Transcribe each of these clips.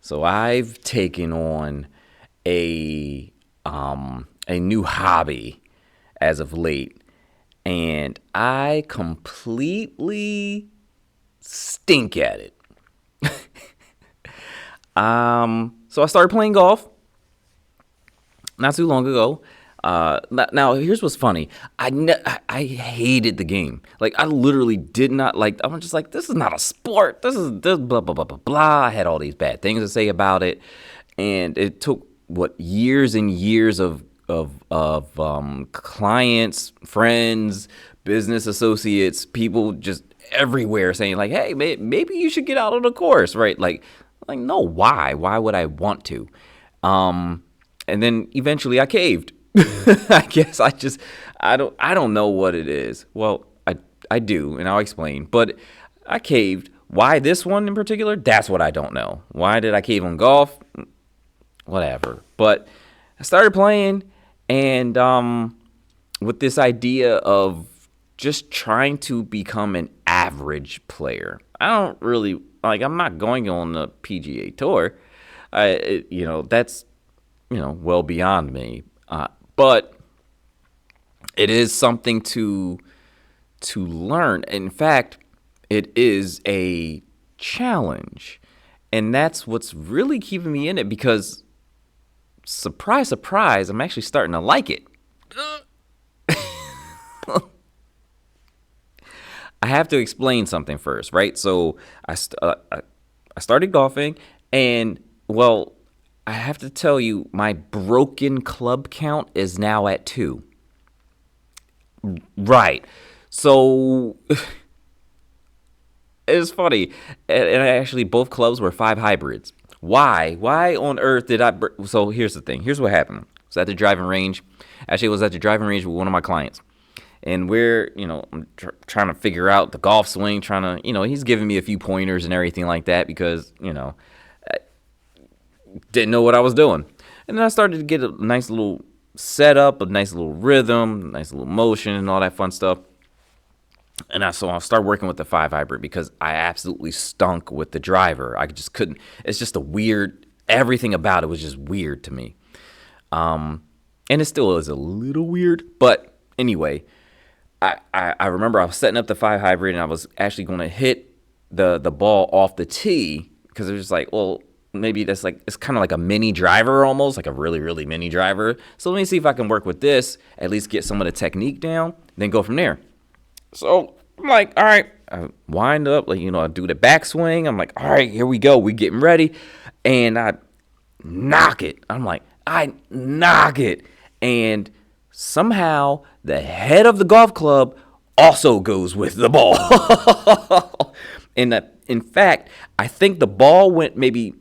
So I've taken on a new hobby as of late, and I completely stink at it. So I started playing golf not too long ago. Now here's what's funny. I hated the game. Like I literally did not like. I'm just like, this is not a sport. This blah blah blah blah blah. I had all these bad things to say about it, and it took what years and years of clients, friends, business associates, people just everywhere saying like, hey, maybe you should get out on the course, right? Like no, why? Why would I want to? And then eventually I caved. I guess I don't know what it is. Well, I do, and I'll explain. But I caved. Why this one in particular? That's what I don't know. Why did I cave on golf? Whatever. But I started playing, and with this idea of just trying to become an average player. I don't really like. I'm not going on the PGA Tour. That's well beyond me. But it is something to learn. In fact, it is a challenge, and that's what's really keeping me in it. Because surprise, surprise, I'm actually starting to like it. I have to explain something first, right? So I started golfing, and well, I have to tell you, my broken club count is now at 2. Right. So it's funny, and actually, both clubs were 5 hybrids. Why? Why on earth did I? So here's the thing. Here's what happened. I was at the driving range. Actually, I was at the driving range with one of my clients. And I'm trying to figure out the golf swing, he's giving me a few pointers and everything like that because, I didn't know what I was doing. And then I started to get a nice little setup, a nice little rhythm, nice little motion and all that fun stuff. And so I started working with the 5 hybrid because I absolutely stunk with the driver. I just couldn't. It's just everything about it was just weird to me. And it still is a little weird. But anyway, I remember I was setting up the 5 hybrid and I was actually going to hit the ball off the tee because it was just like, well, maybe that's like, it's kind of like a mini driver almost, like a really, really mini driver. So let me see if I can work with this, at least get some of the technique down, then go from there. So I'm like, all right, I wind up, I do the backswing. I'm like, all right, here we go. We getting ready. And I knock it. I knock it. And somehow the head of the golf club also goes with the ball. And in fact, I think the ball went maybe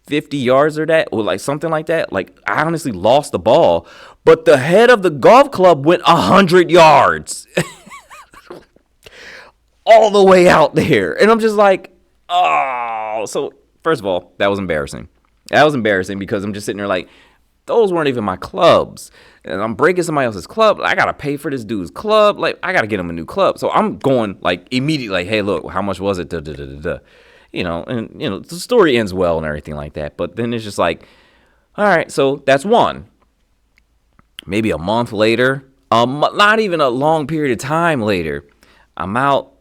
50 yards or like something like that. Like I honestly lost the ball, but the head of the golf club went 100 yards all the way out there. And I'm just like, oh. So first of all, that was embarrassing. That was embarrassing because I'm just sitting there like, those weren't even my clubs. And I'm breaking somebody else's club. I got to pay for this dude's club. Like, I got to get him a new club. So I'm going, like, immediately, like, hey, look, how much was it? Da, da, da, da, da. The story ends well and everything like that. But then it's just like, all right, so that's one. Maybe a month later, not even a long period of time later, I'm out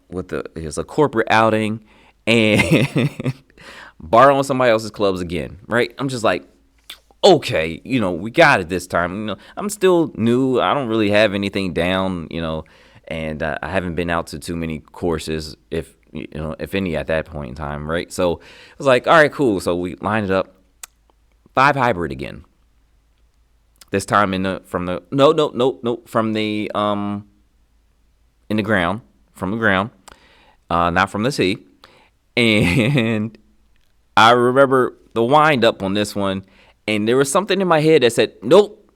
it's a corporate outing and borrowing somebody else's clubs again, right? I'm just like, okay, we got it this time. I'm still new. I don't really have anything down, and I haven't been out to too many courses, if any, at that point in time, right? So I was like, all right, cool. So we lined it up, 5 hybrid again. This time in the ground, not from the tee. And I remember the wind up on this one. And there was something in my head that said, nope.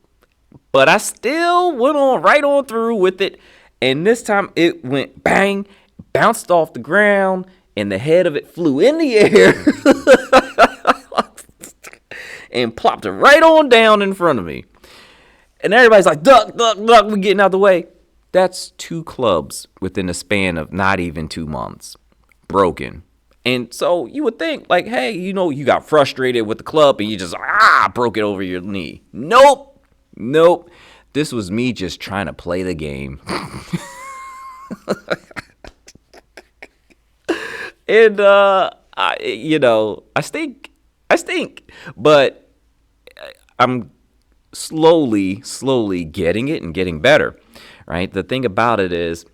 But I still went on right on through with it. And this time it went bang, bounced off the ground, and the head of it flew in the air and plopped right on down in front of me. And everybody's like, duck, duck, duck, we're getting out of the way. That's 2 clubs within the span of not even 2 months. Broken. And so you would think like, hey, you got frustrated with the club and you just broke it over your knee. Nope. Nope. This was me just trying to play the game. And I stink, but I'm slowly getting it and getting better, right? The thing about it is,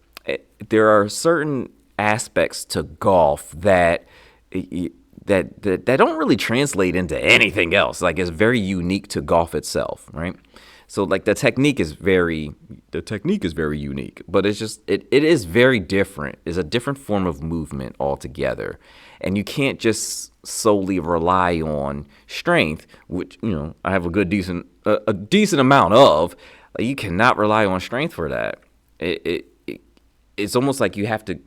there are certain aspects to golf that don't really translate into anything else. Like, it's very unique to golf itself, right? So like the technique is very unique, but it is very different. It's a different form of movement altogether. And you can't just solely rely on strength, which, I have a decent amount of. Like, you cannot rely on strength for that. It's almost like you have to,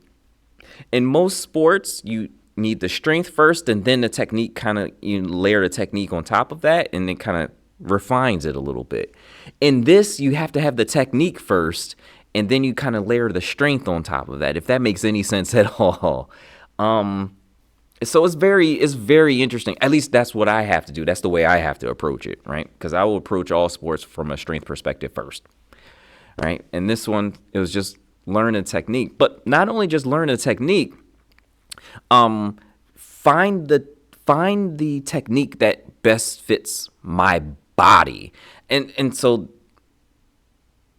in most sports, you need the strength first and then the technique, kind of, you layer the technique on top of that, and then kind of refines it a little bit. In this, you have to have the technique first and then you kind of layer the strength on top of that, if that makes any sense at all. So it's very interesting. At least that's what I have to do. That's the way I have to approach it, right? Because I will approach all sports from a strength perspective first, right? And this one, it was just learning technique. But not only just learning technique, find the technique that best fits my body. And so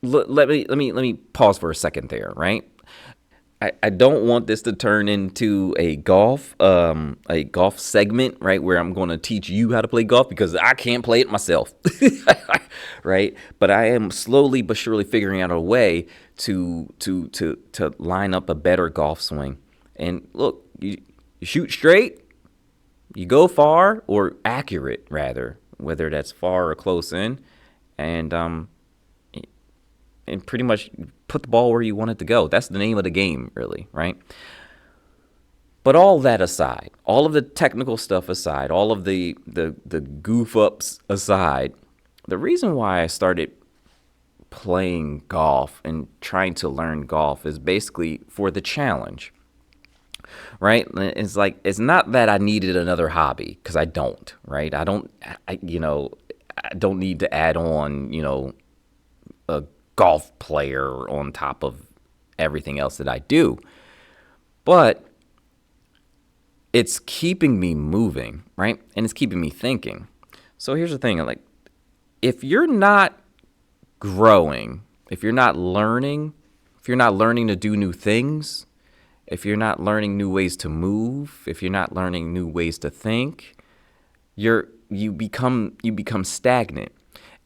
let me pause for a second there, right? I don't want this to turn into a golf segment, right, where I'm going to teach you how to play golf, because I can't play it myself, right? But I am slowly but surely figuring out a way to line up a better golf swing. And look, you shoot straight, you go far, or accurate rather, whether that's far or close in, and pretty much put the ball where you want it to go. That's the name of the game, really, right? But all that aside, all of the technical stuff aside, all of the goof ups aside, the reason why I started playing golf and trying to learn golf is basically for the challenge, right? It's like, it's not that I needed another hobby, because I don't, right? I don't need to add on, a golf player on top of everything else that I do. But it's keeping me moving, right? And it's keeping me thinking. So here's the thing, like, if you're not growing, if you're not learning to do new things, if you're not learning new ways to move, if you're not learning new ways to think, you become stagnant.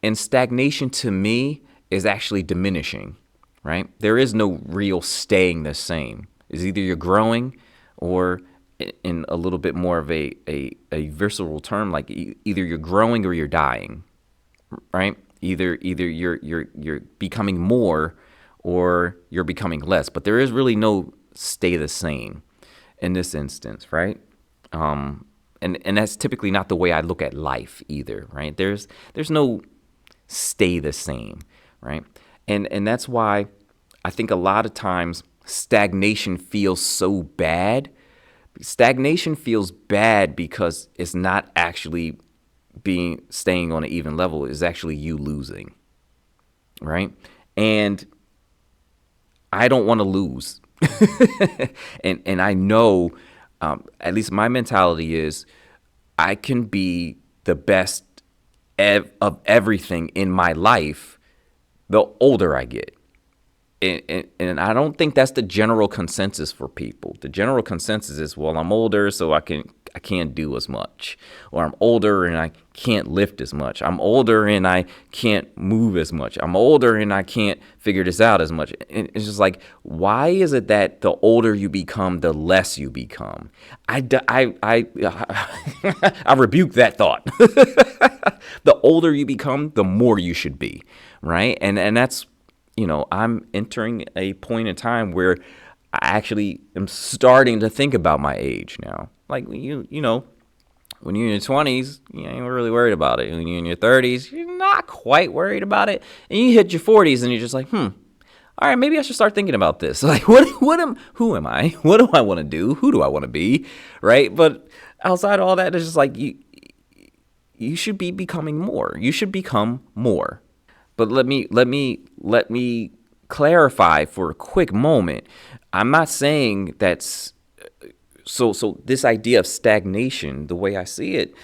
And stagnation, to me, is actually diminishing, right? There is no real staying the same. It's either you're growing, or in a little bit more of a visceral term, like either you're growing or you're dying, right? Either you're becoming more or you're becoming less, but there is really no stay the same in this instance, right? And that's typically not the way I look at life either, right? There's no stay the same, right? And that's why I think a lot of times stagnation feels so bad. Stagnation feels bad because it's not actually staying on an even level. It's actually you losing, right? And I don't want to lose. and I know, at least my mentality is, I can be the best of everything in my life the older I get. And I don't think that's the general consensus for people. The general consensus is, well, I'm older, so I can't do as much. Or I'm older and I can't lift as much. I'm older and I can't move as much. I'm older and I can't figure this out as much. And it's just like, why is it that the older you become, the less you become? I rebuke that thought. The older you become, the more you should be, right? And that's, I'm entering a point in time where I actually am starting to think about my age now. Like, when you're in your 20s, you ain't really worried about it. When you're in your 30s, you're not quite worried about it. And you hit your 40s and you're just like, all right, maybe I should start thinking about this. Like, who am I? What do I want to do? Who do I want to be? Right. But outside of all that, it's just like you should be becoming more. You should become more. But let me clarify for a quick moment. I'm not saying that's so this idea of stagnation, the way I see it,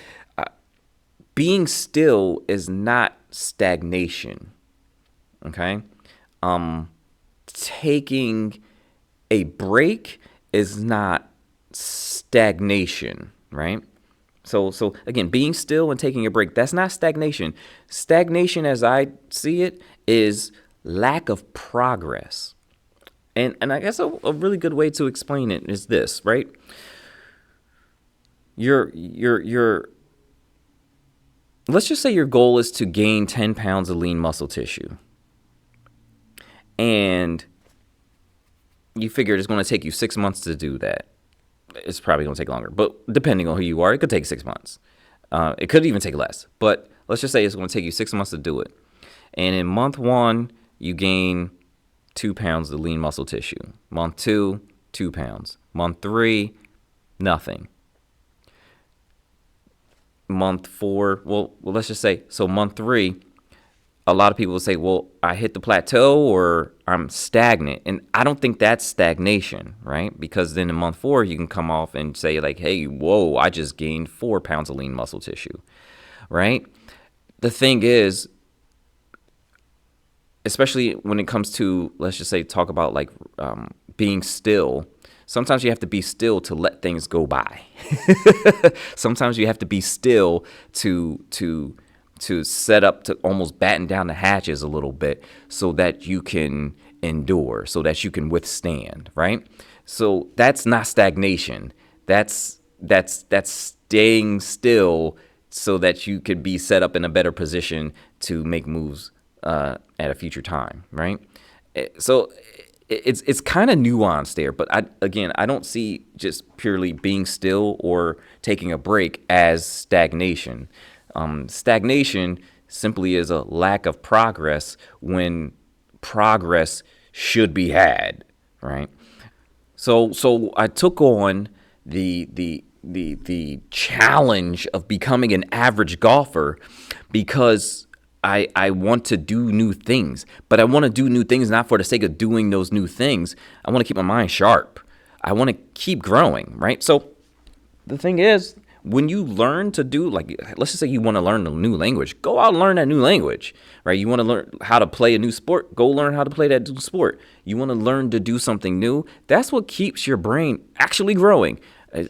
being still is not stagnation. Okay? Taking a break is not stagnation, right? So again, being still and taking a break, that's not stagnation. Stagnation, as I see it, is lack of progress. And I guess a really good way to explain it is this, right? Let's just say your goal is to gain 10 pounds of lean muscle tissue. And you figure it's going to take you 6 months to do that. It's probably going to take longer, but depending on who you are, it could take 6 months. It could even take less, but let's just say it's going to take you 6 months to do it. And in month 1, you gain 2 pounds of lean muscle tissue. Month 2, 2 pounds. Month 3, nothing. Month 4, well, let's just say, so month 3, a lot of people will say, well, I hit the plateau or I'm stagnant. And I don't think that's stagnation, right? Because then in month 4, you can come off and say like, hey, whoa, I just gained 4 pounds of lean muscle tissue, right? The thing is, especially when it comes to, let's just say, talk about like being still, sometimes you have to be still to let things go by. Sometimes you have to be still to set up, to almost batten down the hatches a little bit so that you can endure, so that you can withstand, right? So that's not stagnation. That's staying still so that you could be set up in a better position to make moves at a future time, right? So it's kind of nuanced there, but I don't see just purely being still or taking a break as stagnation. Stagnation simply is a lack of progress when progress should be had, right? So I took on the challenge of becoming an average golfer because I want to do new things, but I want to do new things not for the sake of doing those new things. I want to keep my mind sharp. I want to keep growing, right? So the thing is, when you learn to do, like, let's just say you want to learn a new language, go out and learn that new language, right? You want to learn how to play a new sport, go learn how to play that new sport. You want to learn to do something new. That's what keeps your brain actually growing. I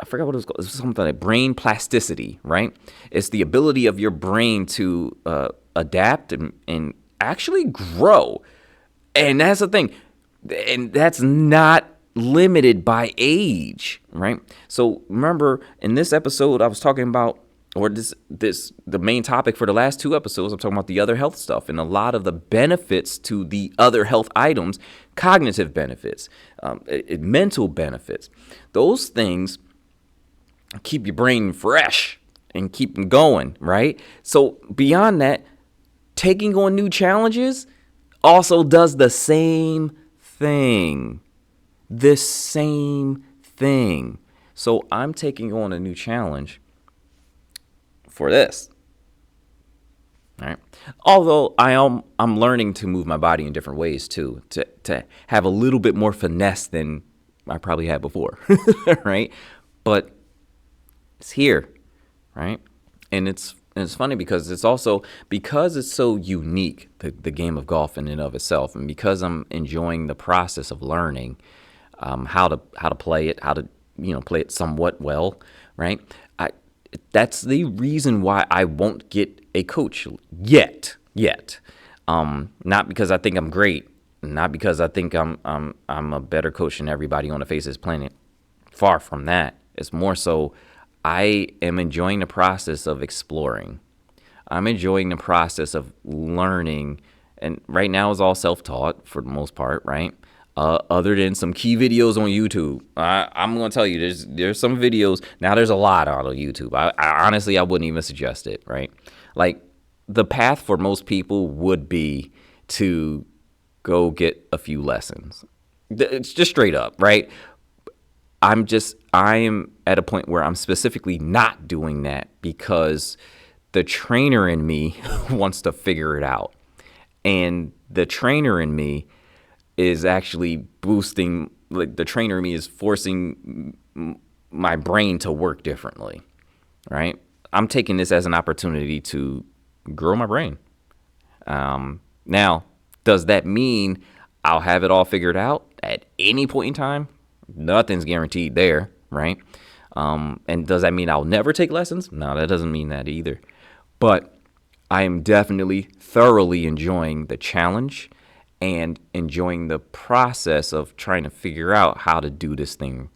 forgot what it was called. It's something like brain plasticity, right? It's the ability of your brain to adapt and actually grow. And that's the thing. And that's not limited by age, right? So remember, in this episode, I was talking about, or the main topic for the last 2 episodes, I'm talking about the other health stuff and a lot of the benefits to the other health items, cognitive benefits, mental benefits. Those things keep your brain fresh and keep them going, right? So beyond that, taking on new challenges also does the same thing. The same thing. So I'm taking on a new challenge for this. All right. Although I'm learning to move my body in different ways too, to have a little bit more finesse than I probably had before, right? But it's here, right? And it's funny because it's also, because it's so unique, the game of golf in and of itself, and because I'm enjoying the process of learning how to play it, how to play it somewhat well, right? That's the reason why I won't get a coach yet. Not because I think I'm great, not because I think I'm a better coach than everybody on the face of this planet. Far from that. It's more so I am enjoying the process of exploring. I'm enjoying the process of learning, and right now it's all self-taught for the most part, right? Other than some key videos on YouTube. I'm going to tell you, there's some videos. Now there's a lot on YouTube. I honestly, I wouldn't even suggest it, right? Like, the path for most people would be to go get a few lessons. It's just straight up, right? I am at a point where I'm specifically not doing that because the trainer in me wants to figure it out. And the trainer in me is actually boosting, like the trainer in me is forcing my brain to work differently, right? I'm taking this as an opportunity to grow my brain. Now, does that mean I'll have it all figured out at any point in time? Nothing's guaranteed there, right? And does that mean I'll never take lessons? No, that doesn't mean that either. But I am definitely thoroughly enjoying the challenge and enjoying the process of trying to figure out how to do this thing,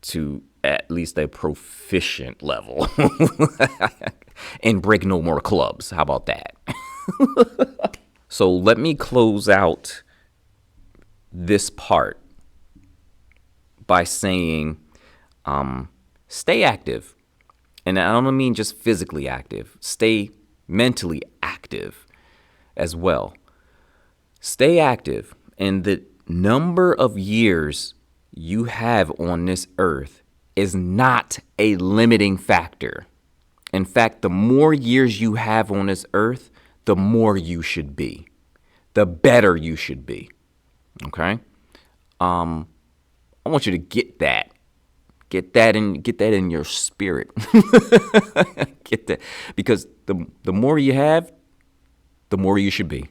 to at least a proficient level and break no more clubs. How about that? So let me close out this part by saying, stay active. And I don't mean just physically active. Stay mentally active as well. Stay active. And the number of years you have on this earth is not a limiting factor. In fact, the more years you have on this earth, the more you should be, the better you should be. Okay. I want you to get that in your spirit. Get that, because the more you have, the more you should be.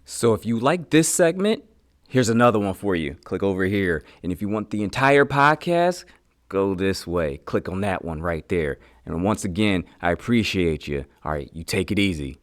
So if you like this segment, here's another one for you. Click over here. And if you want the entire podcast, go this way. Click on that one right there. And once again, I appreciate you. All right, you take it easy.